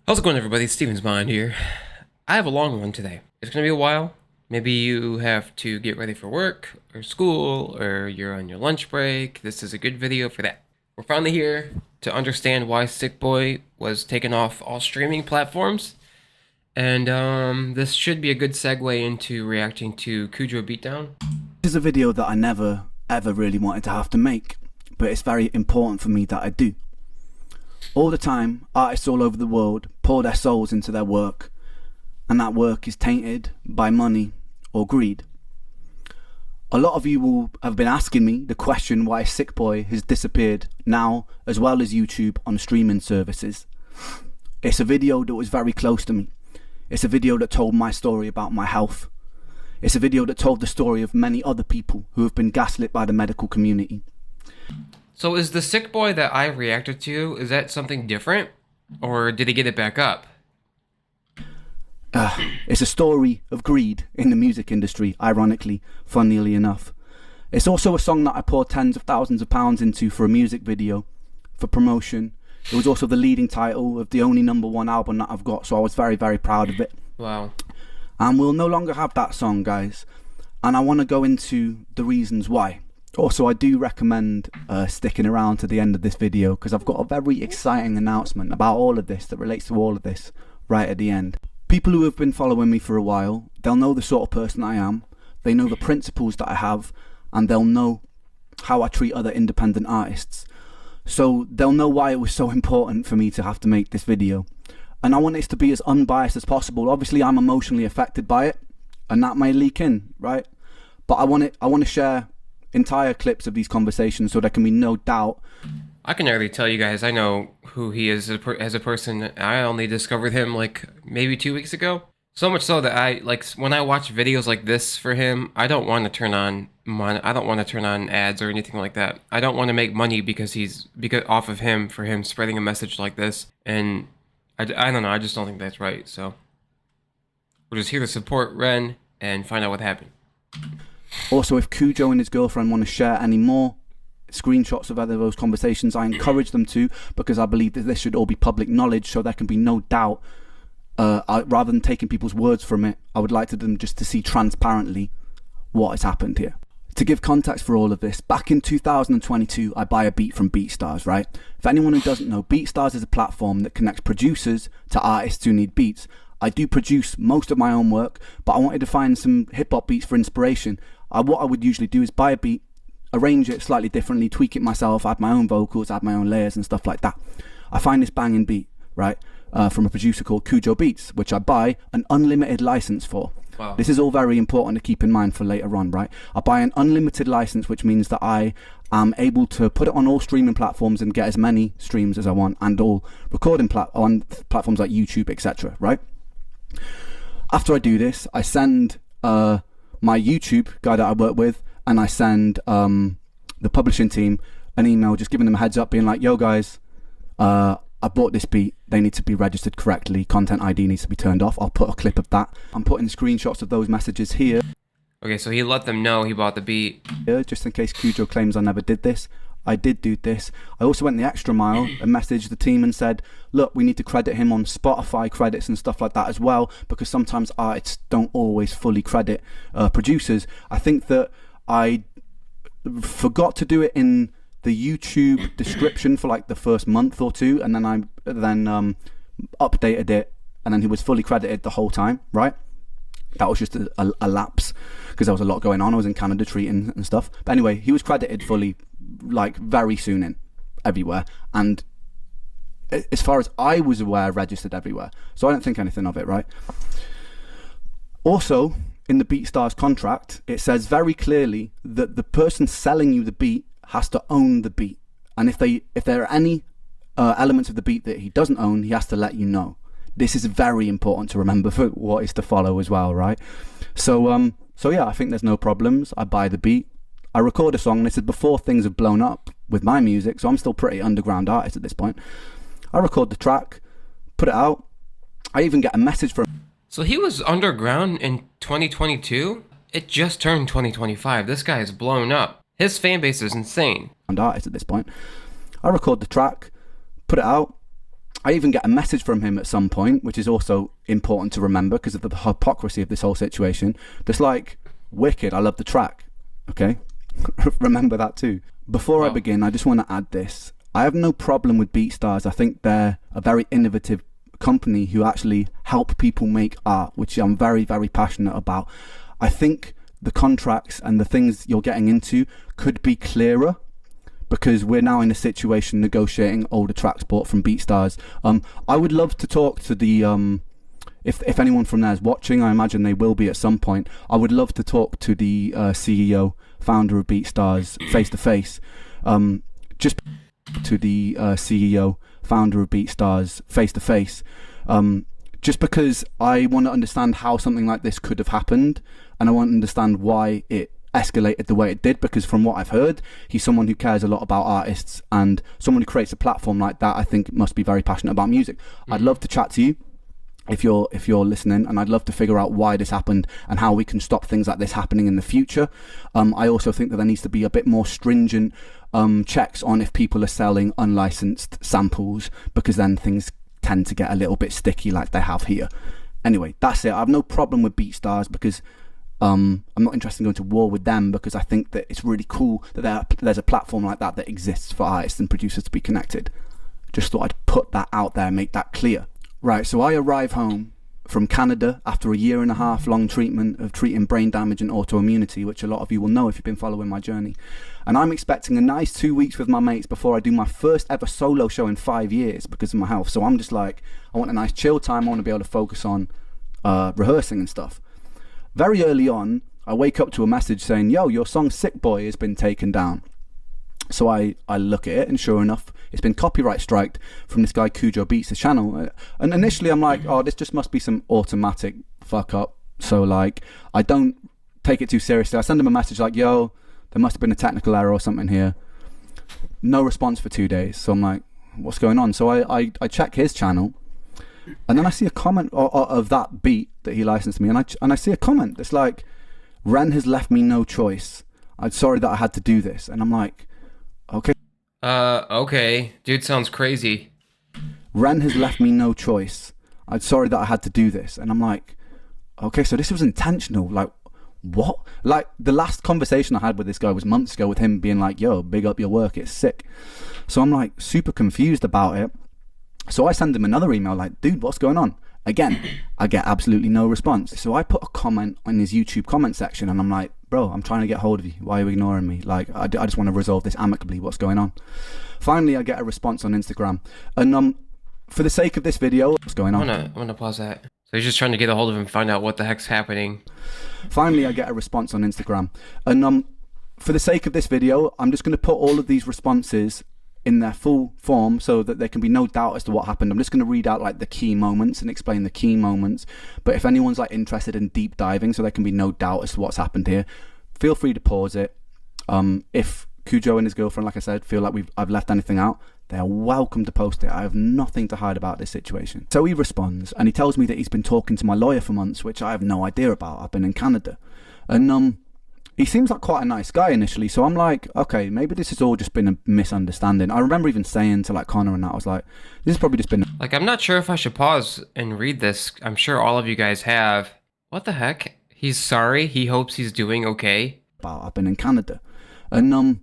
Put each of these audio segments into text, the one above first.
How's it going, everybody? Steven's Mind here. I have a long one today. It's gonna be a while. Maybe you have to get ready for work or school or you're on your lunch break. This is a good video for that. We're finally here to understand why Sick Boy was taken off all streaming platforms. And this should be a good segue into reacting to Kujo Beatdown. This is a video that I never ever really wanted to have to make, but it's very important for me that I do. All the time, artists all over the world pour their souls into their work, and that work is tainted by money or greed. A lot of you will have been asking me the question why Sick Boy has disappeared now, as well as YouTube on streaming services. It's a video that was very close to me. It's a video that told my story about my health. It's a video that told the story of many other people who have been gaslit by the medical community. So is the Sick Boy that I reacted to, is that something different? Or did he get it back up? It's a story of greed in the music industry, ironically, funnily enough. It's also a song that I poured tens of thousands of pounds into for a music video, for promotion. It was also the leading title of the only #1 album that I've got, so I was very, very proud of it. Wow. And we'll no longer have that song, guys. And I want to go into the reasons why. Also, I do recommend sticking around to the end of this video, because I've got a very exciting announcement about all of this that relates to all of this right at the end. People who have been following me for a while, they'll know the sort of person I am, they know the principles that I have, and they'll know how I treat other independent artists. So they'll know why it was so important for me to have to make this video. And I want this to be as unbiased as possible. Obviously, I'm emotionally affected by it, and that may leak in, right? But I want to share entire clips of these conversations so there can be no doubt. I can already tell you guys I know who he is as a person. I only discovered him like maybe 2 weeks ago. So much so that I when I watch videos like this for him, I don't want to turn on ads or anything like that. I don't want to make money because off of him for him spreading a message like this. And I don't know, I just don't think that's right. So we're just here to support Ren and find out what happened. Also, if Kujo and his girlfriend want to share any more screenshots of those conversations, I encourage them to, because I believe that this should all be public knowledge so there can be no doubt. Rather than taking people's words from it, I would like them just to see transparently what has happened here. To give context for all of this, back in 2022, I buy a beat from BeatStars, right? If anyone who doesn't know, BeatStars is a platform that connects producers to artists who need beats. I do produce most of my own work, but I wanted to find some hip-hop beats for inspiration. What I would usually do is buy a beat, arrange it slightly differently, tweak it myself, add my own vocals, add my own layers and stuff like that. I find this banging beat, right, from a producer called Kujo Beats, which I buy an unlimited license for. Wow. This is all very important to keep in mind for later on, right? I buy an unlimited license, which means that I am able to put it on all streaming platforms and get as many streams as I want, and all recording on platforms like YouTube, etc., right? After I do this, I send my YouTube guy that I work with, and I send the publishing team an email just giving them a heads up, being like, yo guys, I bought this beat, they need to be registered correctly, content ID needs to be turned off. I'll put a clip of that. I'm putting screenshots of those messages here. Okay, so he let them know he bought the beat. Just in case Kujo claims I never did this. I did do this. I also went the extra mile and messaged the team and said, look, we need to credit him on Spotify credits and stuff like that as well, because sometimes artists don't always fully credit producers. I think that I forgot to do it in the YouTube description for like the first month or two, and then I updated it, and then he was fully credited the whole time, right? That was just a lapse, because there was a lot going on. I was in Canada treating and stuff. But anyway, he was credited fully, like very soon in, everywhere. And as far as I was aware, registered everywhere. So I don't think anything of it, right? Also, in the BeatStars contract, it says very clearly that the person selling you the beat has to own the beat. And if there are any elements of the beat that he doesn't own, he has to let you know. This is very important to remember for what is to follow as well, right? So yeah, I think there's no problems. I buy the beat, I record a song. This is before things have blown up with my music, so I'm still pretty underground artist at this point. I record the track, put it out. I even get a message from... So he was underground in 2022? It just turned 2025. This guy is blown up. His fan base is insane. Artist at this point. I record the track, put it out. I even get a message from him at some point, which is also important to remember because of the hypocrisy of this whole situation. Just like, wicked, I love the track. Okay? Remember that too. Before I begin, I just want to add this. I have no problem with BeatStars. I think they're a very innovative company who actually help people make art, which I'm very, very passionate about. I think the contracts and the things you're getting into could be clearer, because we're now in a situation negotiating older tracks bought from BeatStars. I would love to talk to the if anyone from there is watching, I imagine they will be at some point. I would love to talk to the CEO, founder of BeatStars, face to face. Just to the CEO, founder of BeatStars, face to face. Just because I want to understand how something like this could have happened, and I want to understand why it escalated the way it did, because from what I've heard, he's someone who cares a lot about artists, and someone who creates a platform like that, I think must be very passionate about music. I'd love to chat to you if you're listening, and I'd love to figure out why this happened and how we can stop things like this happening in the future. I also think that there needs to be a bit more stringent checks on if people are selling unlicensed samples, because then things tend to get a little bit sticky like they have here. Anyway, that's it. I have no problem with BeatStars because I'm not interested in going to war with them, because I think that it's really cool that there's a platform like that that exists for artists and producers to be connected. Just thought I'd put that out there, make that clear. Right, so I arrive home from Canada after a 1.5 year long treatment of treating brain damage and autoimmunity, which a lot of you will know if you've been following my journey. And I'm expecting a nice 2 weeks with my mates before I do my first ever solo show in 5 years because of my health. So I'm just like, I want a nice chill time. I want to be able to focus on rehearsing and stuff. Very early on, I wake up to a message saying, yo, your song Sick Boy has been taken down. So I look at it, and sure enough, it's been copyright striked from this guy Kujo Beats, the channel. And initially I'm like, oh, this just must be some automatic fuck up. So like, I don't take it too seriously. I send him a message like, yo, there must have been a technical error or something here. No response for 2 days. So I'm like, what's going on? So I check his channel, and then I see a comment of that beat that he licensed me, and I see a comment that's like, Ren has left me no choice. I'm sorry that I had to do this. And I'm like, okay. Okay. Dude sounds crazy. Ren has left me no choice. I'm sorry that I had to do this. And I'm like, okay, so this was intentional. Like, what? Like, the last conversation I had with this guy was months ago, with him being like, yo, big up your work, it's sick. So I'm like super confused about it. So I send him another email like, dude, what's going on? Again, I get absolutely no response. So I put a comment in his YouTube comment section, and I'm like, bro, I'm trying to get hold of you. Why are you ignoring me? Like, I just want to resolve this amicably. What's going on? Finally, I get a response on Instagram. And for the sake of this video, what's going on? I'm gonna pause that. So he's just trying to get a hold of him and find out what the heck's happening. Finally, I get a response on Instagram. And for the sake of this video, I'm just going to put all of these responses in their full form so that there can be no doubt as to what happened. I'm just going to read out like the key moments and explain the key moments. But if anyone's like interested in deep diving so there can be no doubt as to what's happened here, feel free to pause it. If Kujo and his girlfriend, like I said, feel like I've left anything out, they are welcome to post it. I have nothing to hide about this situation. So he responds, and he tells me that he's been talking to my lawyer for months, which I have no idea about. I've been in Canada. And he seems like quite a nice guy initially, so I'm like, okay, maybe this has all just been a misunderstanding. I remember even saying to like Connor and that, I was like, this has probably just been... Like, I'm not sure if I should pause and read this. I'm sure all of you guys have. What the heck? He's sorry. He hopes he's doing okay. I've been in Canada. And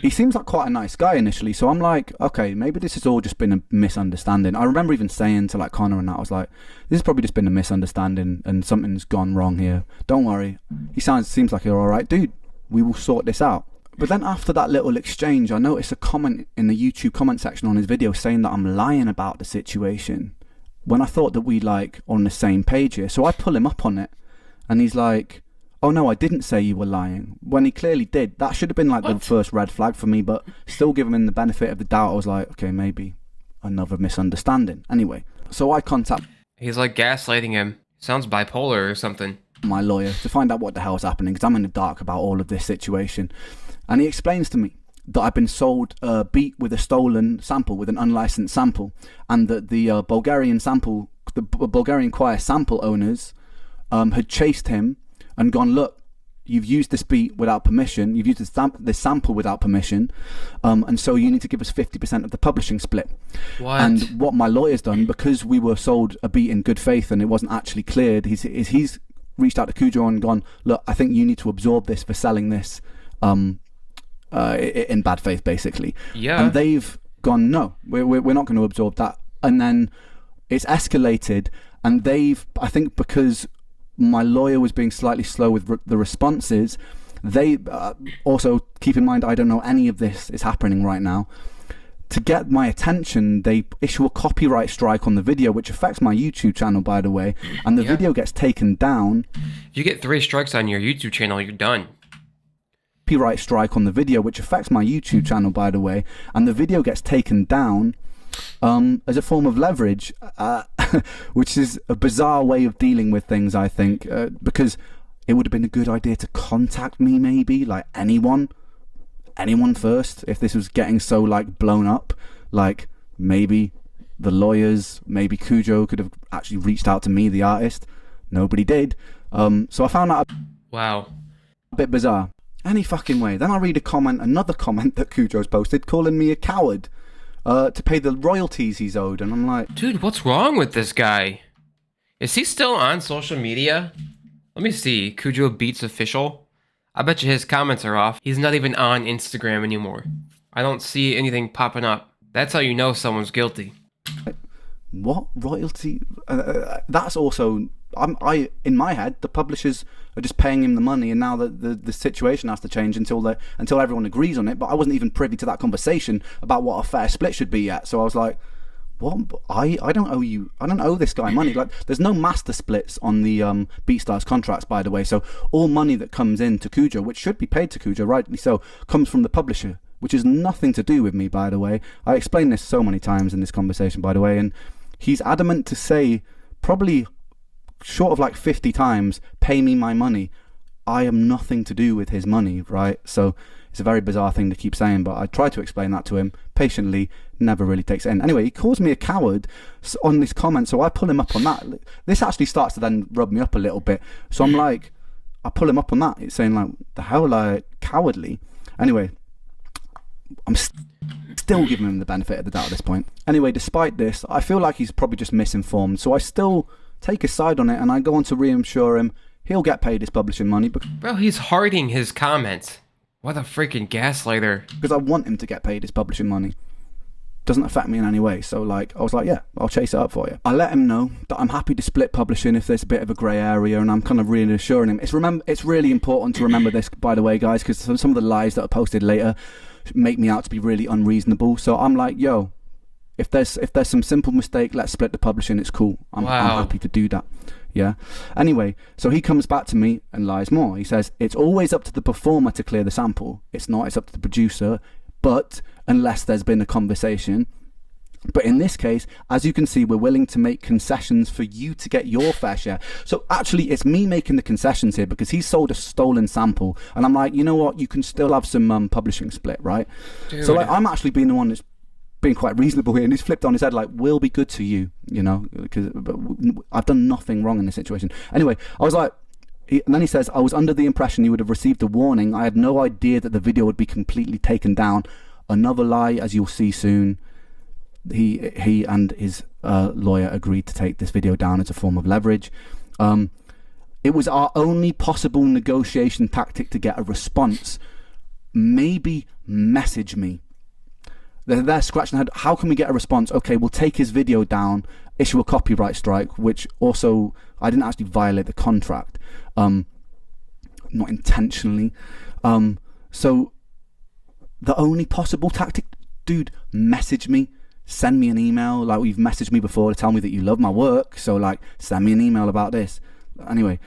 he seems like quite a nice guy initially, so I'm like, okay, maybe this has all just been a misunderstanding. I remember even saying to like Connor and that, I was like, this has probably just been a misunderstanding and something's gone wrong here. Don't worry. He seems like you're alright, dude. We will sort this out. But then after that little exchange, I noticed a comment in the YouTube comment section on his video saying that I'm lying about the situation, when I thought that we like on the same page here. So I pull him up on it, and he's like, oh no, I didn't say you were lying, when he clearly did. That should have been like the first red flag for me, but still giving him the benefit of the doubt. I was like, okay, maybe another misunderstanding. Anyway, so I contact... He's like gaslighting him. Sounds bipolar or something. ...my lawyer to find out what the hell's happening, because I'm in the dark about all of this situation. And he explains to me that I've been sold a beat with a stolen sample, with an unlicensed sample, and that the Bulgarian choir sample owners had chased him and gone, look, you've used this beat without permission, you've used this sample without permission, and so you need to give us 50% of the publishing split. What? And what my lawyer's done, because we were sold a beat in good faith and it wasn't actually cleared, he's reached out to Kujo and gone, look, I think you need to absorb this for selling this in bad faith, basically. Yeah. And they've gone, no, we're not going to absorb that. And then it's escalated, and I think because my lawyer was being slightly slow with the responses, they also, keep in mind, I don't know any of this is happening right now. To get my attention, they issue a copyright strike on the video, which affects my YouTube channel, by the way, and the video gets taken down. If you get 3 strikes on your YouTube channel, you're done. Copyright strike on the video, which affects my YouTube channel, by the way, and the video gets taken down as a form of leverage, which is a bizarre way of dealing with things, I think, because it would have been a good idea to contact me, maybe, like anyone first, if this was getting so like blown up. Like maybe the lawyers, maybe Kujo could have actually reached out to me, the artist. Nobody did. So I found that Wow. a bit bizarre. Any fucking way. Then I read another comment that Kujo's posted, calling me a coward to pay the royalties he's owed, and I'm like, Dude, what's wrong with this guy? Is he still on social media? Let me see. Kujo Beats Official. I bet you his comments are off. He's not even on Instagram anymore. I don't see anything popping up. That's how you know someone's guilty. what royalty? That's also, in my head, the publishers are just paying him the money, and now the situation has to change until everyone agrees on it. But I wasn't even privy to that conversation about what a fair split should be yet. So I was like, what? I don't owe you. I don't owe this guy money. Like, there's no master splits on the BeatStars contracts, by the way. So all money that comes in to Kujo, which should be paid to Kujo, rightly so, comes from the publisher, which is nothing to do with me, by the way. I explained this so many times in this conversation, by the way, and he's adamant to say, probably short of like 50 times, pay me my money. I am nothing to do with his money, right? So it's a very bizarre thing to keep saying, but I try to explain that to him patiently, never really takes it in. Anyway, he calls me a coward on this comment, so I pull him up on that. This actually starts to then rub me up a little bit. So I'm like, I pull him up on that. It's saying like, the hell, like, cowardly. Anyway, I'm still giving him the benefit of the doubt at this point. Anyway, despite this, I feel like he's probably just misinformed, so I still take his side on it, and I go on to reassure him he'll get paid his publishing money. Bro, he's hearting his comments. What a freaking gaslighter. Because I want him to get paid his publishing money. Doesn't affect me in any way. So like, I was like, yeah, I'll chase it up for you. I let him know that I'm happy to split publishing if there's a bit of a grey area, and I'm kind of reassuring him. It's really important to remember this, by the way, guys, because some of the lies that are posted later make me out to be really unreasonable. So I'm like, yo, if there's some simple mistake, let's split the publishing. It's cool. I'm happy to do that. Yeah. Anyway, so he comes back to me and lies more. He says, it's always up to the performer to clear the sample. It's not. It's up to the producer. But unless there's been a conversation. But in this case, as you can see, we're willing to make concessions for you to get your fair share. So actually, it's me making the concessions here because he sold a stolen sample. And I'm like, you know what? You can still have some publishing split, right? Dude. So like, I'm actually being the one that's being quite reasonable here, and he's flipped on his head like, we'll be good to you, you know, because I've done nothing wrong in this situation. Anyway, I was like, and then he says, I was under the impression you would have received a warning. I had no idea that the video would be completely taken down. Another lie, as you'll see soon. He and his lawyer agreed to take this video down as a form of leverage. It was our only possible negotiation tactic to get a response. Maybe message me. They're scratching their head. How can we get a response? Okay, we'll take his video down, issue a copyright strike, which also, I didn't actually violate the contract, not intentionally. So the only possible tactic, dude, message me, send me an email. Like, you've messaged me before to tell me that you love my work, so like, send me an email about this. Anyway,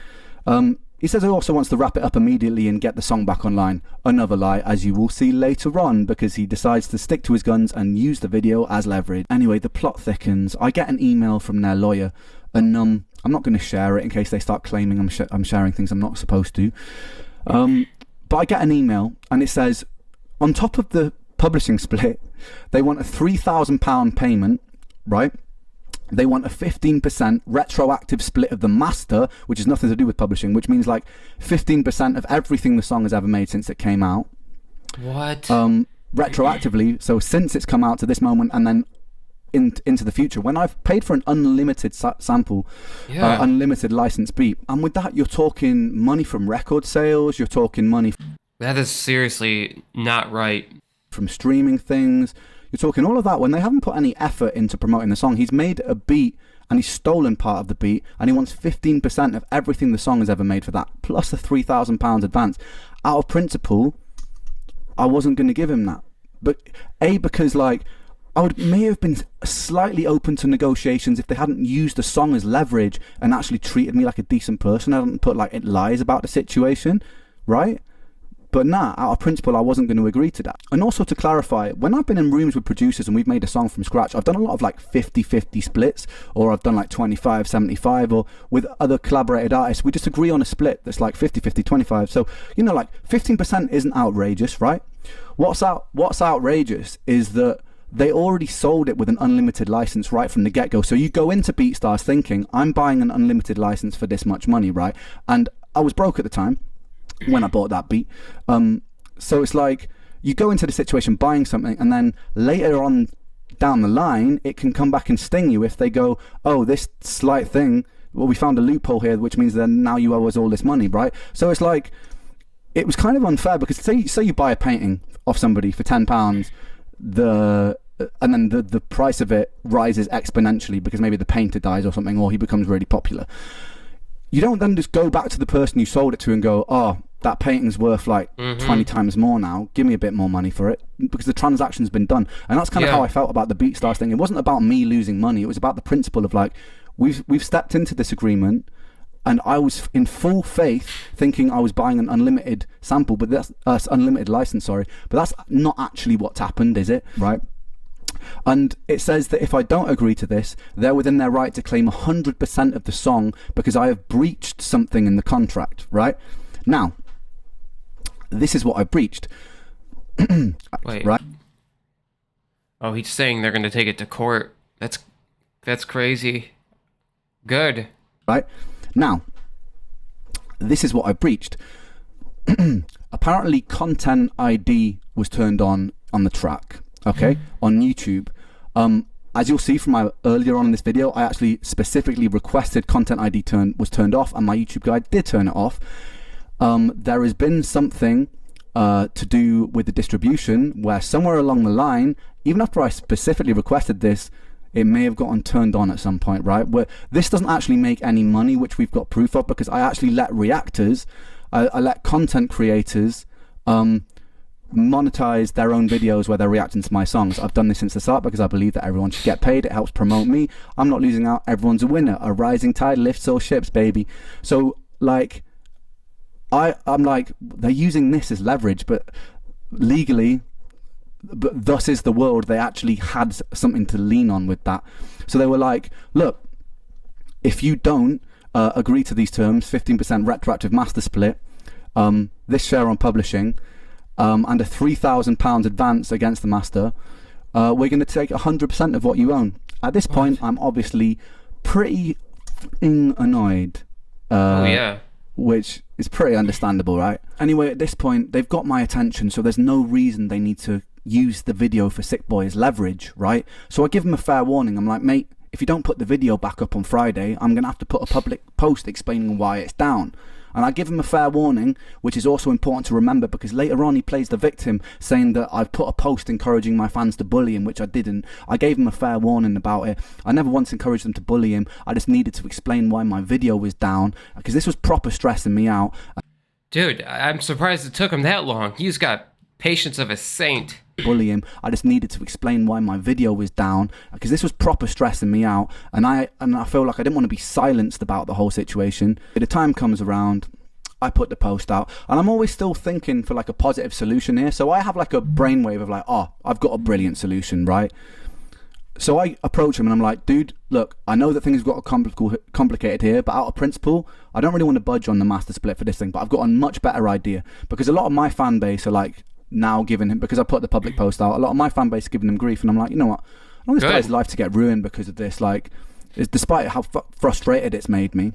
he says he also wants to wrap it up immediately and get the song back online. Another lie, as you will see later on, because he decides to stick to his guns and use the video as leverage. Anyway, the plot thickens. I get an email from their lawyer, and I'm not going to share it in case they start claiming I'm sharing things I'm not supposed to. But I get an email, and it says, on top of the publishing split, they want a £3,000 payment, right? They want a 15% retroactive split of the master, which has nothing to do with publishing, which means like 15% of everything the song has ever made since it came out. What? Retroactively, so since it's come out to this moment and then into the future, when I've paid for an unlimited sample, unlimited license beat, and with that you're talking money from record sales, you're talking money That is seriously not right. from streaming things, you're talking all of that when they haven't put any effort into promoting the song. He's made a beat and he's stolen part of the beat, and he wants 15% of everything the song has ever made for that, plus a £3,000 advance. Out of principle, I wasn't going to give him that. But because like may have been slightly open to negotiations if they hadn't used the song as leverage and actually treated me like a decent person. I hadn't put like lies about the situation, right? But out of principle, I wasn't going to agree to that. And also to clarify, when I've been in rooms with producers and we've made a song from scratch, I've done a lot of like 50-50 splits, or I've done like 25-75, or with other collaborated artists, we just agree on a split that's like 50-50, 25. So, you know, like 15% isn't outrageous, right? What's outrageous is that they already sold it with an unlimited license right from the get-go. So you go into BeatStars thinking, I'm buying an unlimited license for this much money, right? And I was broke at the time when I bought that beat. So it's like you go into the situation buying something, and then later on down the line it can come back and sting you if they go, oh, this slight thing, well, we found a loophole here, which means then now you owe us all this money, right? So it's like, it was kind of unfair, because say you buy a painting off somebody for £10, and then the price of it rises exponentially because maybe the painter dies or something, or he becomes really popular. You don't then just go back to the person you sold it to and go, oh, that painting's worth like 20 times more now, give me a bit more money for it, because the transaction's been done. And that's kind of how I felt about the BeatStars thing. It wasn't about me losing money, it was about the principle of like, we've stepped into this agreement, and I was in full faith thinking I was buying an unlimited sample, but that's unlimited license, sorry, but that's not actually what's happened, is it? Right? And it says that if I don't agree to this, they're within their right to claim 100% of the song because I have breached something in the contract, right? Now, this is what I breached. Wait. Right? Oh, he's saying they're going to take it to court. That's crazy. Good. Right? Now, this is what I breached. Apparently, Content ID was turned on the track, okay, on YouTube. As you'll see from my earlier on in this video, I actually specifically requested Content ID was turned off, and my YouTube guide did turn it off. There has been something to do with the distribution where somewhere along the line, even after I specifically requested this, it may have gotten turned on at some point, right? Where this doesn't actually make any money, which we've got proof of, because I actually let reactors, I let content creators monetize their own videos where they're reacting to my songs. I've done this since the start because I believe that everyone should get paid. It helps promote me. I'm not losing out. Everyone's a winner. A rising tide lifts all ships, baby. So like, I'm like, they're using this as leverage, but legally, but thus is the world, they actually had something to lean on with that. So they were like, look, if you don't agree to these terms, 15% retroactive master split, this share on publishing, and a £3,000 advance against the master, we're going to take 100% of what you own. At this point, I'm obviously pretty annoyed. Oh yeah. Which is pretty understandable, right? Anyway, at this point, they've got my attention, so there's no reason they need to use the video for Sick Boy as leverage, right? So I give them a fair warning. I'm like, mate, if you don't put the video back up on Friday, I'm going to have to put a public post explaining why it's down. And I give him a fair warning, which is also important to remember, because later on he plays the victim, saying that I've put a post encouraging my fans to bully him, which I didn't. I gave him a fair warning about it. I never once encouraged them to bully him. I just needed to explain why my video was down, because this was proper stressing me out. Dude, I'm surprised it took him that long. He's got patience of a saint. Bully him. I just needed to explain why my video was down, because this was proper stressing me out, and I feel like I didn't want to be silenced about the whole situation. The time comes around, I put the post out, and I'm always still thinking for like a positive solution here. So I have like a brainwave of like, oh, I've got a brilliant solution, right? So I approach him and I'm like, dude, look, I know that things got complicated here, but out of principle, I don't really want to budge on the master split for this thing, but I've got a much better idea, because a lot of my fan base are like now giving him, because I put the public post out, a lot of my fan base are giving him grief, and I'm like, you know what, I don't want this guy's life to get ruined because of this. Like, is despite how frustrated it's made me,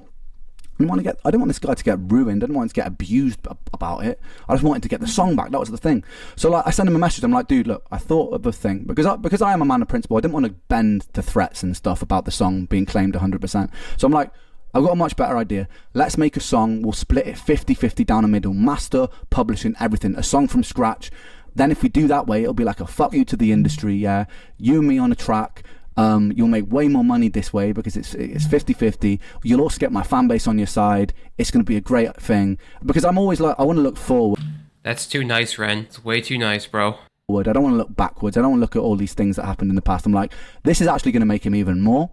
I didn't want this guy to get ruined. I didn't want him to get abused about it. I just wanted to get the song back. That was the thing. So like, I sent him a message. I'm like, dude, look, I thought of a thing because I am a man of principle. I didn't want to bend to threats and stuff about the song being claimed 100%. So I'm like, I've got a much better idea. Let's make a song. We'll split it 50-50 down the middle. Master, publishing, everything. A song from scratch. Then if we do that way, it'll be like a fuck you to the industry. Yeah, you and me on a track. You'll make way more money this way because it's 50-50. You'll also get my fan base on your side. It's going to be a great thing because I'm always like, I want to look forward. That's too nice, Ren. It's way too nice, bro. I don't want to look backwards. I don't want to look at all these things that happened in the past. I'm like, this is actually going to make him even more.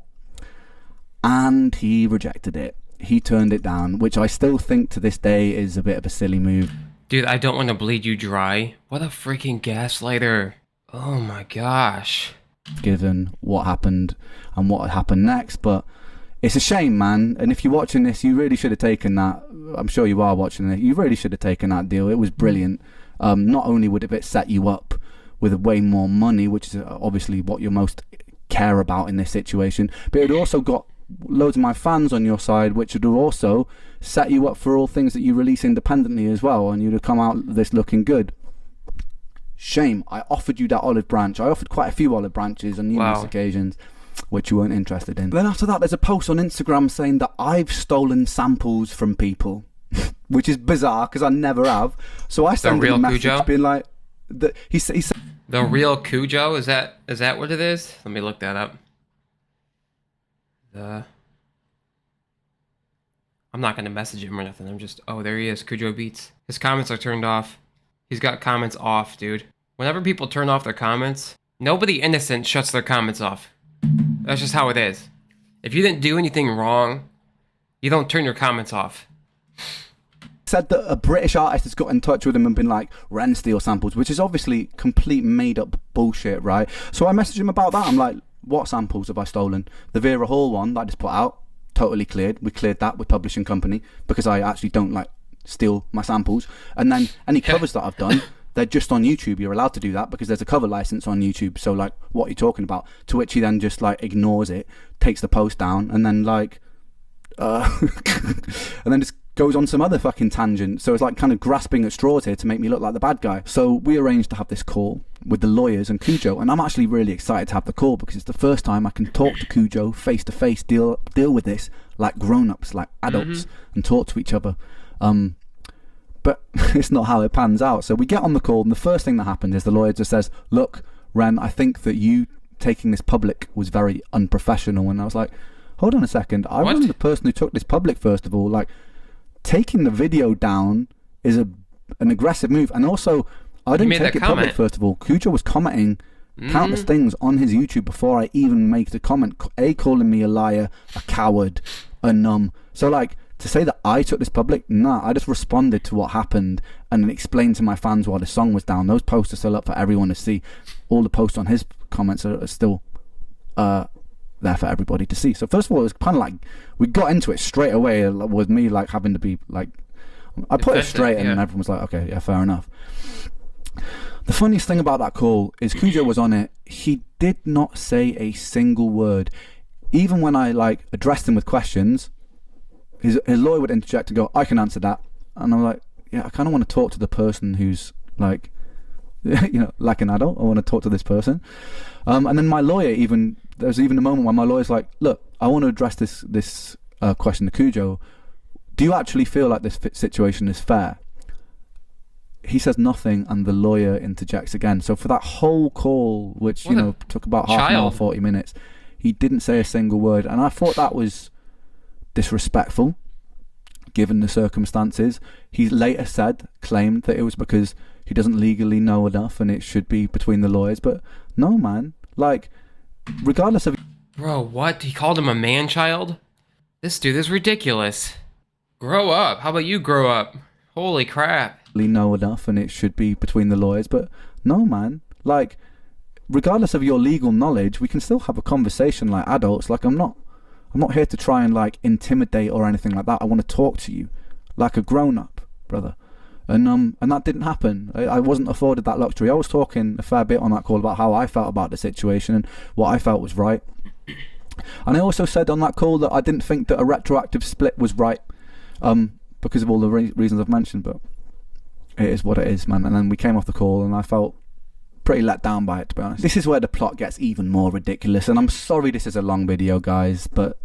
And he rejected it. He turned it down, which I still think to this day is a bit of a silly move. Dude, I don't want to bleed you dry. What a freaking gaslighter. Oh my gosh. Given what happened and what happened next, but it's a shame, man. And if you're watching this, you really should have taken that. I'm sure you are watching it. You really should have taken that deal. It was brilliant. Not only would it set you up with way more money, which is obviously what you most care about in this situation, but it also got loads of my fans on your side, which would also set you up for all things that you release independently as well, and you'd have come out this looking good. Shame. I offered you that olive branch. I offered quite a few olive branches on numerous occasions, which you weren't interested in. Then after that, there's a post on Instagram saying that I've stolen samples from people, which is bizarre because I never have. So I sent him a message Kujo? being like, he said, the real Kujo? Is that what it is? Let me look that up. I'm not gonna message him or nothing. I'm just, oh, there he is, Kujo Beats. His comments are turned off. He's got comments off, dude. Whenever people turn off their comments, nobody innocent shuts their comments off. That's just how it is. If you didn't do anything wrong, you don't turn your comments off. Said that a British artist has got in touch with him and been like, Ren steal samples, which is obviously complete made up bullshit, right? So I messaged him about that. I'm like, what samples have I stolen? The Vera Hall one that I just put out, totally cleared. We cleared that with publishing company because I actually don't like steal my samples. And then any covers that I've done, they're just on YouTube. You're allowed to do that because there's a cover license on YouTube. So like, what are you talking about? To which he then just like ignores it, takes the post down, and then like and then just goes on some other fucking tangent. So it's like kind of grasping at straws here to make me look like the bad guy. So we arranged to have this call with the lawyers and Kujo, and I'm actually really excited to have the call because it's the first time I can talk to Kujo face to face, deal with this like grown-ups, like adults, and talk to each other. But it's not how it pans out. So we get on the call, and the first thing that happened is the lawyer just says, look, Ren, I think that you taking this public was very unprofessional. And I was like, hold on a second, I wasn't the person who took this public, first of all. Like, taking the video down is an aggressive move. And also, I didn't take it public, first of all. Kujo was commenting countless things on his YouTube before I even make the comment. Calling me a liar, a coward, a numb. So like, to say that I took this public, nah, I just responded to what happened and then explained to my fans why the song was down. Those posts are still up for everyone to see. All the posts on his comments are still there for everybody to see. So first of all, it was kind of like we got into it straight away with me like having to be like, I put it straight and everyone was like, okay, yeah, fair enough. The funniest thing about that call is Kujo was on it. He did not say a single word. Even when I like addressed him with questions, his lawyer would interject and go, I can answer that. And I'm like, yeah, I kind of want to talk to the person who's like, you know, like an adult. I want to talk to this person. And then my lawyer there's even a moment where my lawyer's like, look, I want to address this question to Kujo. Do you actually feel like this situation is fair? He says nothing, and the lawyer interjects again. So for that whole call, which, you know, took about half an hour, 40 minutes, he didn't say a single word. And I thought that was disrespectful, given the circumstances. He later claimed that it was because he doesn't legally know enough and it should be between the lawyers. But no, man, like, regardless of... Bro, what? He called him a man-child? This dude is ridiculous. Grow up. How about you grow up? Holy crap. Know enough and it should be between the lawyers. But no, man, like, regardless of your legal knowledge, we can still have a conversation like adults. Like, I'm not here to try and like intimidate or anything like that. I want to talk to you like a grown-up, brother. And that didn't happen. I wasn't afforded that luxury. I was talking a fair bit on that call about how I felt about the situation and what I felt was right. And I also said on that call that I didn't think that a retroactive split was right, because of all the reasons I've mentioned, but it is what it is, man. And then we came off the call and I felt pretty let down by it, to be honest. This is where the plot gets even more ridiculous, and I'm sorry this is a long video, guys, but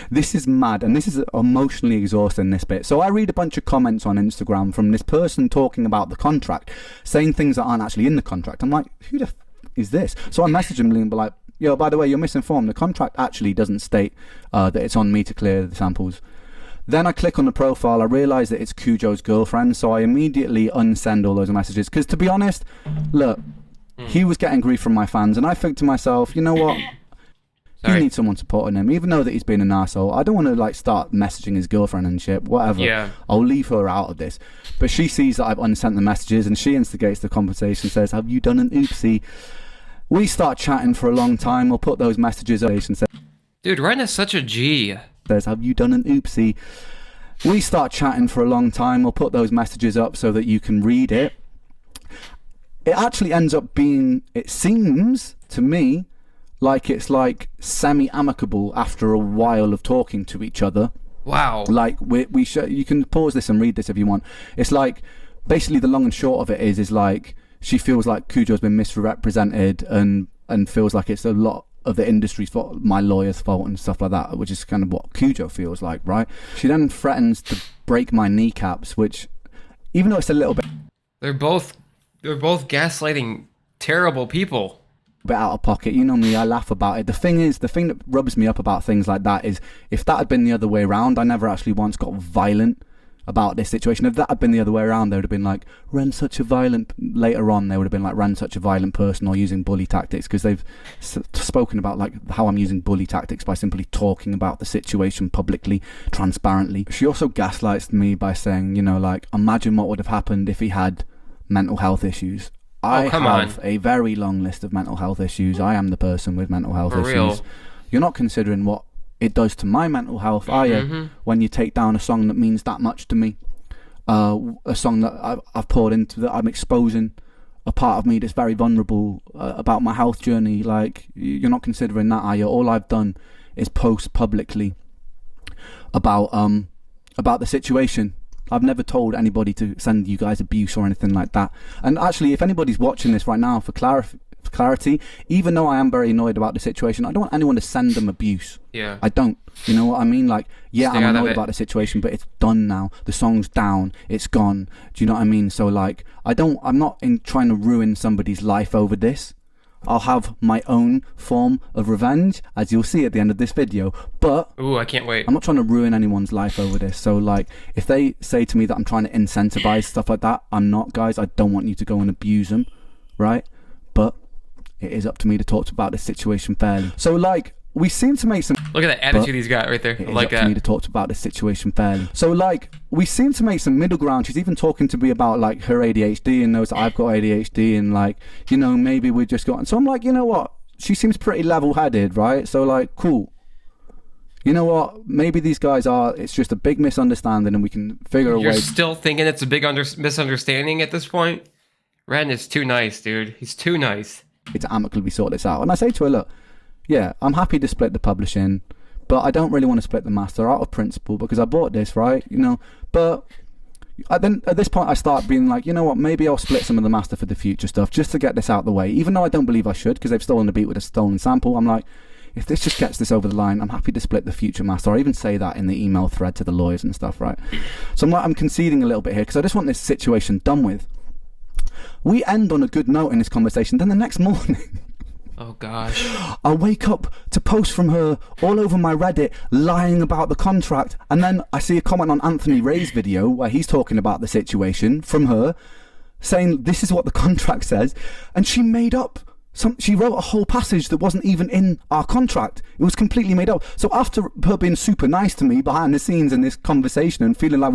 this is mad, and this is emotionally exhausting, this bit. So I read a bunch of comments on Instagram from this person talking about the contract, saying things that aren't actually in the contract. I'm like, who the is this? So I message him and be like, yo, by the way, you're misinformed. The contract actually doesn't state that it's on me to clear the samples. Then I click on the profile, I realise that it's Kujo's girlfriend, so I immediately unsend all those messages. Because to be honest, look, he was getting grief from my fans, and I think to myself, you know what? He needs someone supporting him, even though that he's been an asshole. I don't want to like start messaging his girlfriend and shit, whatever. Yeah. I'll leave her out of this. But she sees that I've unsent the messages, and she instigates the conversation, says, have you done an oopsie? We start chatting for a long time. We'll put those messages up and say, dude, Ren is such a G. Says, have you done an oopsie? We start chatting for a long time. We'll put those messages up so that you can read it. It actually ends up being, it seems to me, like it's like semi-amicable after a while of talking to each other. Wow. Like you can pause this and read this if you want. It's like, basically the long and short of it is like, she feels like Kujo's been misrepresented and feels like it's a lot of the industry's fault, my lawyer's fault and stuff like that, which is kind of what Kujo feels like, right? She then threatens to break my kneecaps, which, even though it's a little bit... They're both gaslighting terrible people. Bit out of pocket, you know me, I laugh about it. The thing that rubs me up about things like that is, if that had been the other way around, I never actually once got violent about this situation. If that had been the other way around, they would have been like, Ren's such a violent... Later on, they would have been like, Ren's such a violent person or using bully tactics, because they've spoken about like how I'm using bully tactics by simply talking about the situation publicly, transparently. She also gaslights me by saying, you know, like, imagine what would have happened if he had mental health issues. I have a very long list of mental health issues. I am the person with mental health issues. Real. You're not considering what it does to my mental health, are you? When you take down a song that means that much to me, a song that I've poured into, that I'm exposing a part of me that's very vulnerable about my health journey. Like, you're not considering that, are you? All I've done is post publicly about the situation. I've never told anybody to send you guys abuse or anything like that. And actually, if anybody's watching this right now, for clarity, even though I am very annoyed about the situation, I don't want anyone to send them abuse. Yeah. I don't. You know what I mean? Like, yeah, Stay I'm annoyed about the situation, but it's done now. The song's down. It's gone. Do you know what I mean? So, like, I'm not trying to ruin somebody's life over this. I'll have my own form of revenge, as you'll see at the end of this video. But ooh, I can't wait. I'm not trying to ruin anyone's life over this. So, like, if they say to me that I'm trying to incentivize stuff like that, I'm not, guys. I don't want you to go and abuse them, right? But it is up to me to talk about this situation fairly. So, like, we seem to make some... Look at that attitude he's got right there. It I is like up that. to me to talk about this situation fairly. So, like, we seem to make some middle ground. She's even talking to me about, like, her ADHD and knows that I've got ADHD and, like, you know, maybe we just got... So I'm like, you know what? She seems pretty level-headed, right? So, like, cool. You know what? Maybe these guys are... It's just a big misunderstanding and we can figure a way... You're still thinking it's a big misunderstanding at this point? Ren is too nice, dude. He's too nice. To amicably sort this out. And I say to her, look, yeah, I'm happy to split the publishing, but I don't really want to split the master out of principle because I bought this, right? You know, but then at this point I start being like, you know what, maybe I'll split some of the master for the future stuff just to get this out of the way, even though I don't believe I should because they've stolen the beat with a stolen sample. I'm like, if this just gets this over the line, I'm happy to split the future master. I even say that in the email thread to the lawyers and stuff, right? So I'm conceding a little bit here because I just want this situation done with. We end on a good note in this conversation. Then the next morning, oh gosh, I wake up to posts from her all over my Reddit lying about the contract, and then I see a comment on Anthony Ray's video where he's talking about the situation from her, saying this is what the contract says, and she made up she wrote a whole passage that wasn't even in our contract. It was completely made up. So after her being super nice to me behind the scenes in this conversation and feeling like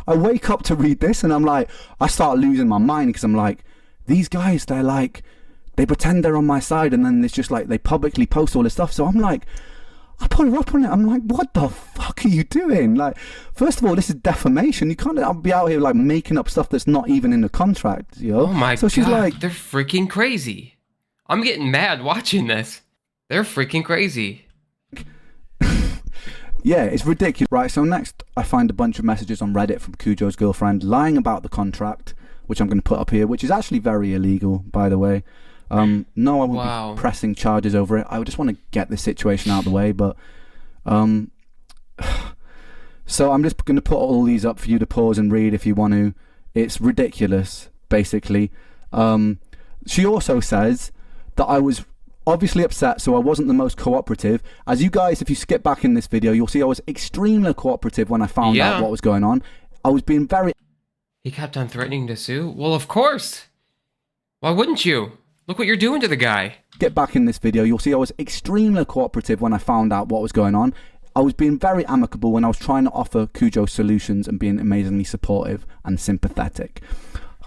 I wake up to read this and I'm like, I start losing my mind because I'm like, these guys, they're like, they pretend they're on my side and then it's just like they publicly post all this stuff. So I'm like, I put her up on it. I'm like, what the fuck are you doing? Like, first of all, this is defamation. You can't be out here like making up stuff that's not even in the contract, yo. Oh my god. So she's like, they're freaking crazy. I'm getting mad watching this. They're freaking crazy. Yeah, it's ridiculous. Right, so next I find a bunch of messages on Reddit from Kujo's girlfriend lying about the contract, which I'm going to put up here, which is actually very illegal, by the way. No, I won't Wow. be pressing charges over it. I just want to get this situation out of the way, but so I'm just going to put all these up for you to pause and read if you want to. It's ridiculous, basically. She also says that I was obviously upset, so I wasn't the most cooperative. As you guys, if you skip back in this video, you'll see I was extremely cooperative when I found out what was going on. I was being very... He kept on threatening to sue? Well, of course. Why wouldn't you? Look what you're doing to the guy. Get back in this video, you'll see I was extremely cooperative when I found out what was going on. I was being very amicable when I was trying to offer Kujo solutions and being amazingly supportive and sympathetic.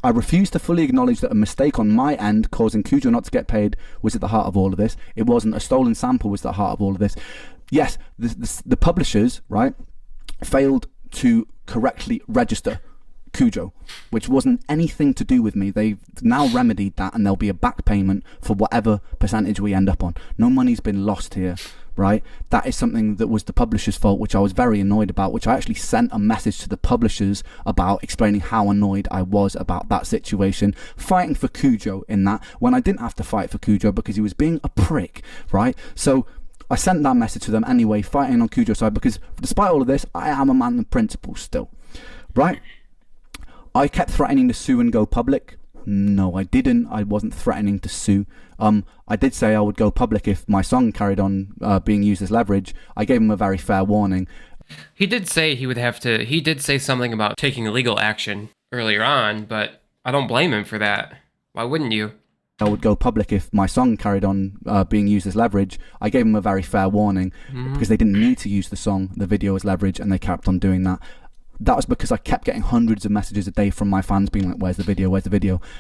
I refused to fully acknowledge that a mistake on my end causing Kujo not to get paid was at the heart of all of this. It wasn't. A stolen sample was at the heart of all of this. Yes, the publishers, right, failed to correctly register Kujo, which wasn't anything to do with me. They've now remedied that, and there'll be a back payment for whatever percentage we end up on. No money's been lost here, right? That is something that was the publisher's fault, which I was very annoyed about, which I actually sent a message to the publishers about, explaining how annoyed I was about that situation, fighting for Kujo in that, when I didn't have to fight for Kujo because he was being a prick, right? So I sent that message to them anyway, fighting on Kujo's side, because despite all of this, I am a man of principles still, right? I kept threatening to sue and go public. No, I didn't. I wasn't threatening to sue. I did say I would go public if my song carried on being used as leverage. I gave him a very fair warning. He did say he would have to... He did say something about taking legal action earlier on, but I don't blame him for that. Why wouldn't you? I would go public if my song carried on being used as leverage. I gave him a very fair warning because they didn't need to use the video as leverage, and they kept on doing that. That was because I kept getting hundreds of messages a day from my fans being like, where's the video,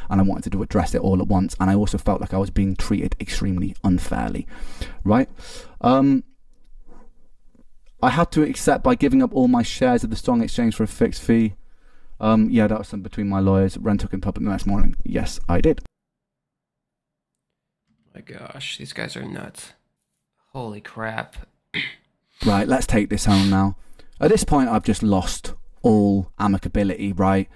and I wanted to address it all at once, and I also felt like I was being treated extremely unfairly, right? I had to accept by giving up all my shares of the song in exchange for a fixed fee. Yeah, that was something between my lawyers. Ren took in public the next morning. Yes, I did. My gosh, these guys are nuts. Holy crap. Right, let's take this home now. At this point, I've just lost all amicability, right?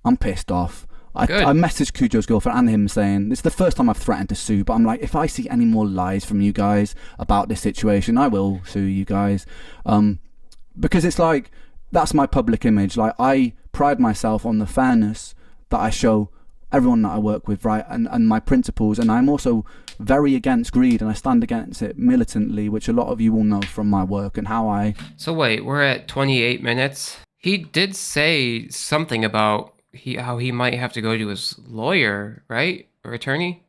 I'm pissed off. I messaged Kujo's girlfriend and him saying, it's the first time I've threatened to sue, but I'm like, if I see any more lies from you guys about this situation, I will sue you guys. Because it's like, that's my public image. Like, I pride myself on the fairness that I show everyone that I work with, right? And my principles. And I'm also very against greed, and I stand against it militantly, which a lot of you will know from my work and how I... So wait, we're at 28 minutes. He did say something about how he might have to go to his lawyer, right? Or attorney?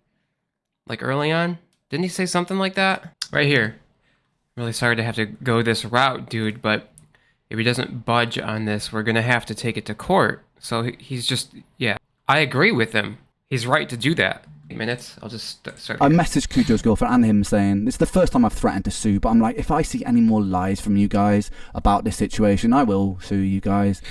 Like early on? Didn't he say something like that? Right here. Really sorry to have to go this route, dude, but if he doesn't budge on this, we're gonna have to take it to court. So he's just, yeah. I agree with him. He's right to do that. 8 minutes, I'll just start. I messaged Kujo's girlfriend and him saying, it's the first time I've threatened to sue, but I'm like, if I see any more lies from you guys about this situation, I will sue you guys.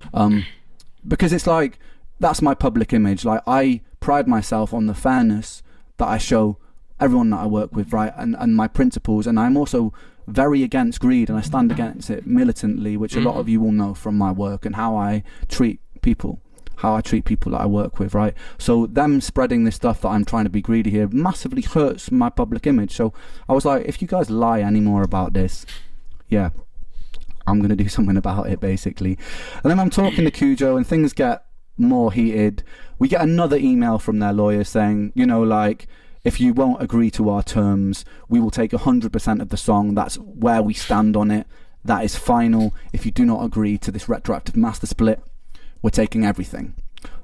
Because it's like, that's my public image. Like, I pride myself on the fairness that I show everyone that I work with, right? And my principles. And I'm also very against greed, and I stand against it militantly, which a lot of you will know from my work and how I treat people. How I treat people that I work with, right? So them spreading this stuff that I'm trying to be greedy here massively hurts my public image. So I was like, if you guys lie anymore about this, yeah, I'm going to do something about it, basically. And then I'm talking to Kujo, and things get more heated. We get another email from their lawyer saying, you know, like, if you won't agree to our terms, we will take 100% of the song. That's where we stand on it. That is final. If you do not agree to this retroactive master split, we're taking everything.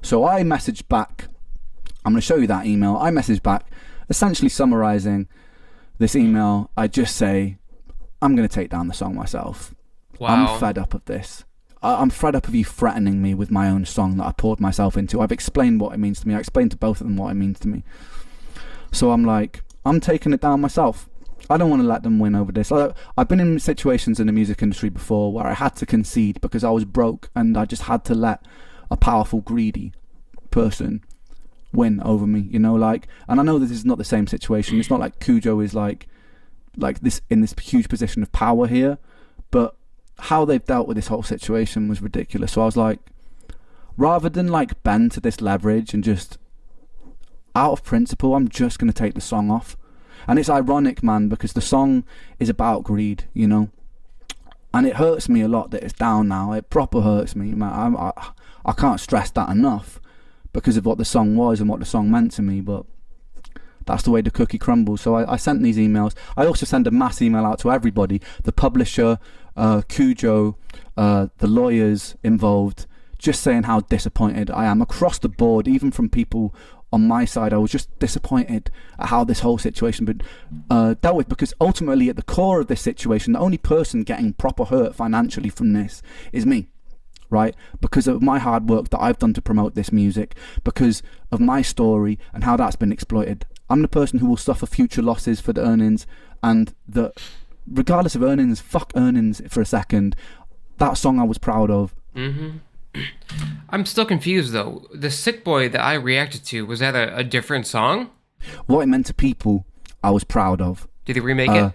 So I messaged back. I'm going to show you that email. I messaged back, essentially summarizing this email. I just say, I'm going to take down the song myself. Wow. I'm fed up of this. I'm fed up of you threatening me with my own song that I poured myself into. I've explained what it means to me. I explained to both of them what it means to me. So I'm like, I'm taking it down myself. I don't want to let them win over this. I've been in situations in the music industry before where I had to concede because I was broke, and I just had to let a powerful, greedy person win over me, you know, like, and I know this is not the same situation. It's not like Kujo is like this in this huge position of power here, but how they've dealt with this whole situation was ridiculous. So I was like, rather than like bend to this leverage and just out of principle, I'm just going to take the song off. And it's ironic, man, because the song is about greed, you know, and it hurts me a lot that it's down now. It proper hurts me, man. I can't stress that enough because of what the song was and what the song meant to me, but that's the way the cookie crumbles. So I sent these emails. I also sent a mass email out to everybody, the publisher, Kujo, the lawyers involved, just saying how disappointed I am across the board, even from people on my side. I was just disappointed at how this whole situation been dealt with, because ultimately at the core of this situation, the only person getting proper hurt financially from this is me, right? Because of my hard work that I've done to promote this music, because of my story and how that's been exploited. I'm the person who will suffer future losses for the earnings, and the regardless of earnings, fuck earnings for a second, that song I was proud of. I'm still confused though. The Sick Boy that I reacted to, was that a different song? What it meant to people, I was proud of. Did he remake it?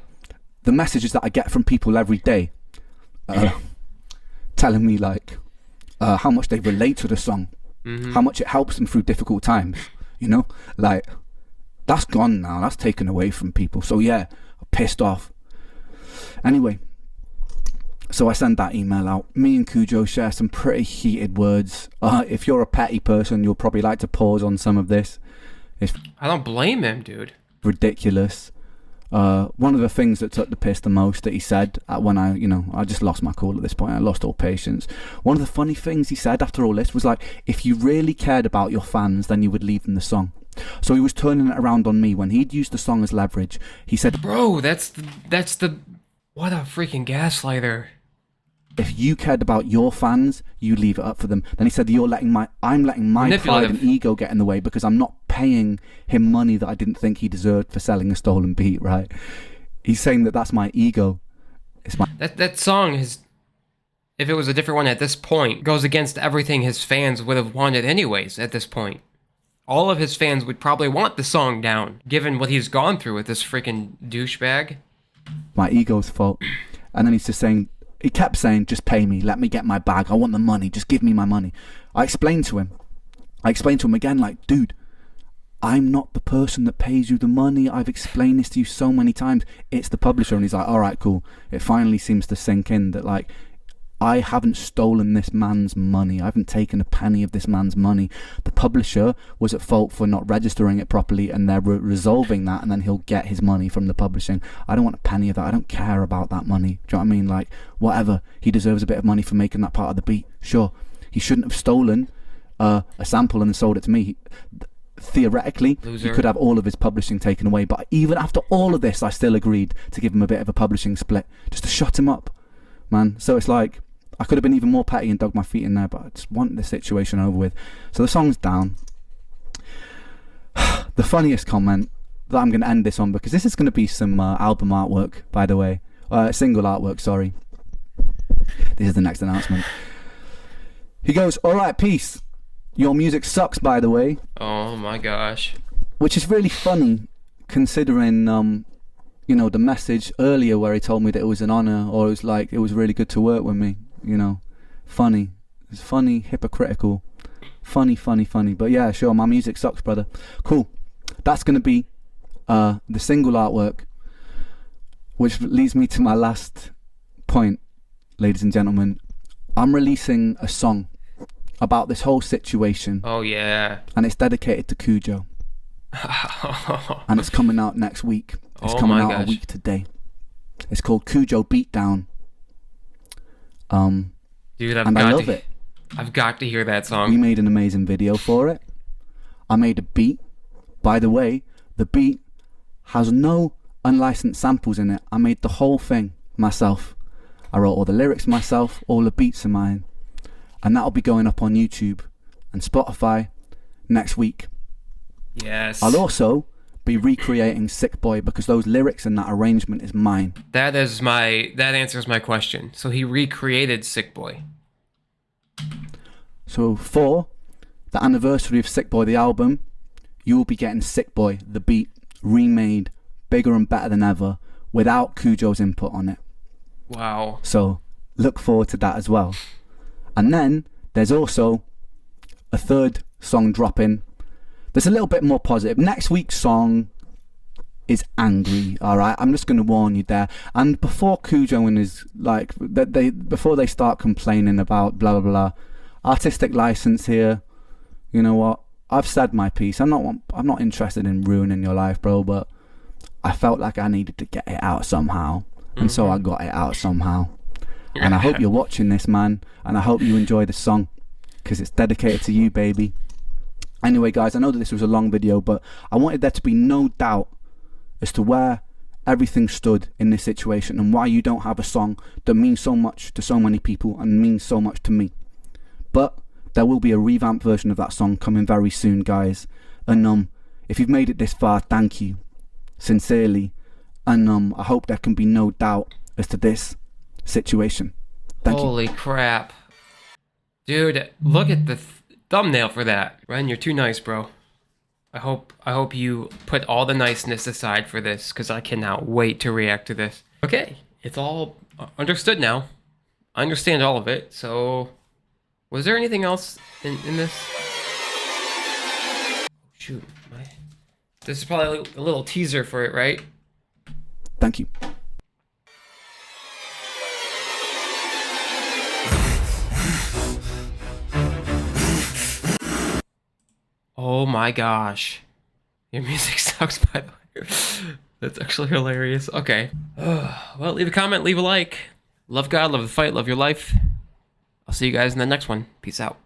The messages that I get from people every day, telling me like how much they relate to the song, how much it helps them through difficult times, you know, like that's gone now. That's taken away from people. So yeah, I'm pissed off. Anyway, so I send that email out. Me and Kujo share some pretty heated words. If you're a petty person, you'll probably like to pause on some of this. It's I don't blame him, dude. ridiculous. One of the things that took the piss the most that he said when I just lost my cool at this point. I lost all patience. One of the funny things he said after all this was like, if you really cared about your fans, then you would leave them the song. So he was turning it around on me when he'd used the song as leverage. He said, Bro, that's the what a freaking gaslighter. if you cared about your fans, you leave it up for them. Then he said, I'm letting my pride and ego get in the way because I'm not paying him money that I didn't think he deserved for selling a stolen beat, right? He's saying that that's my ego. It's my That song is, if it was a different one at this point, goes against everything his fans would have wanted anyways at this point. All of his fans would probably want the song down, given what he's gone through with this freaking douchebag. my ego's fault. And then he kept saying, just pay me, let me get my bag, I want the money, just give me my money. I explained to him again, like, dude, I'm not the person that pays you the money. I've explained this to you so many times. It's the publisher. And he's like, all right, cool. It finally seems to sink in that, like, I haven't stolen this man's money. I haven't taken a penny of this man's money. The publisher was at fault for not registering it properly, and they're resolving that, and then he'll get his money from the publishing. I don't want a penny of that. I don't care about that money. Do you know what I mean? Like, whatever. He deserves a bit of money for making that part of the beat. Sure. He shouldn't have stolen a sample and sold it to me. Theoretically, Loser. he could have all of his publishing taken away, but even after all of this, I still agreed to give him a bit of a publishing split, just to shut him up, man. So it's like, I could have been even more petty and dug my feet in there, but I just want this situation over with. So the song's down. The funniest comment that I'm going to end this on, because this is going to be some album artwork, by the way. Single artwork, sorry. This is the next announcement. He goes, alright, peace. Your music sucks, by the way. Oh my gosh. Which is really funny, considering, the message earlier where he told me that it was an honour, or it was like, it was really good to work with me. Funny. It's funny, hypocritical. Funny. But yeah, sure, my music sucks, brother. Cool. That's going to be the single artwork, which leads me to my last point, ladies and gentlemen. I'm releasing a song about this whole situation. Oh yeah. And it's dedicated to Kujo. And it's coming out next week. It's Oh coming my out gosh. a week today. It's called Kujo Beatdown. Dude, And I love it. I've got to hear that We song. made an amazing video for it. I made a beat. By the way, the beat has no unlicensed samples in it. I made the whole thing myself. I wrote all the lyrics myself, all the beats are mine. And that'll be going up on YouTube and Spotify next week. Yes. I'll also be recreating Sick Boy because those lyrics and that arrangement is mine. That answers my question. So he recreated Sick Boy. So for the anniversary of Sick Boy the album, you will be getting Sick Boy the beat remade, bigger and better than ever, without Kujo's input on it. Wow. So look forward to that as well. And then there's also a third song dropping that's a little bit more positive. Next week's song is angry, alright? I'm just going to warn you there. And before Kujo and his, like, before they start complaining about blah, blah, blah, artistic license here, you know what? I've said my piece. I'm not interested in ruining your life, bro, but I felt like I needed to get it out somehow. And so I got it out somehow. And I hope you're watching this, man. And I hope you enjoy the song, because it's dedicated to you, baby. Anyway, guys, I know that this was a long video, but I wanted there to be no doubt as to where everything stood in this situation and why you don't have a song that means so much to so many people and means so much to me. But there will be a revamped version of that song coming very soon, guys. And if you've made it this far, thank you sincerely. And I hope there can be no doubt as to this situation. Thank you. Holy crap. Dude, look at the thumbnail for that. Ren, you're too nice, bro. I hope you put all the niceness aside for this, because I cannot wait to react to this. Okay, it's all understood now. I understand all of it, so... Was there anything else in this? Shoot, this is probably a little teaser for it, right? Thank you. Oh my gosh. Your music sucks, by the way. That's actually hilarious. Okay. Well, leave a comment, leave a like. Love God, love the fight, love your life. I'll see you guys in the next one. Peace out.